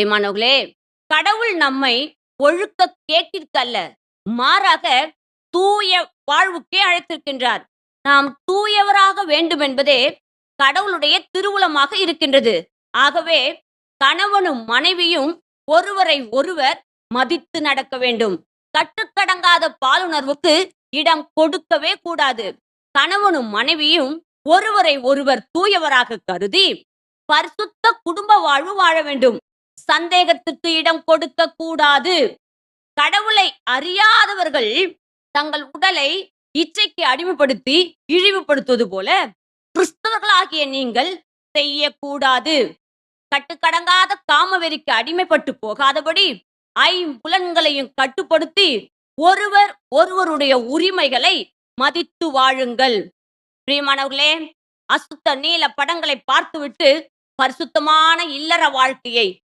பிரியமானவர்களே, கடவுள் நம்மை ஒழுக்க கேட்டிற்கல்ல, மாறாக தூய வாழ்வுக்கே அழைத்திருக்கின்றார். நாம் தூயவராக வேண்டும் என்பதே கடவுளுடைய திருவுளமாக இருக்கின்றது. ஆகவே கணவனும் மனைவியும் ஒருவரை ஒருவர் மதித்து நடக்க வேண்டும். கட்டுக்கடங்காத பாலுணர்வுக்கு இடம் கொடுக்கவே கூடாது. கணவனும் மனைவியும் ஒருவரை ஒருவர் தூயவராக கருதி பரிசுத்த குடும்ப வாழ்வு வாழ வேண்டும். சந்தேகத்துக்கு இடம் கொடுக்கக் கூடாது. கடவுளை அறியாதவர்கள் தங்கள் உடலை இச்சைக்கு அடிமைப்படுத்தி இழிவுபடுத்துவது போல கிறிஸ்தவர்களாகிய நீங்கள் செய்யக்கூடாது. கட்டுக்கடங்காத காமவெறிக்கு அடிமைப்பட்டு போகாதபடி ஐம்புலன்களையும் கட்டுப்படுத்தி ஒருவர் ஒருவருடைய உரிமைகளை மதித்து வாழுங்கள். பிரியமானவர்களே, அசுத்த நீல படங்களை பார்த்துவிட்டு பரிசுத்தமான இல்லற வாழ்க்கையை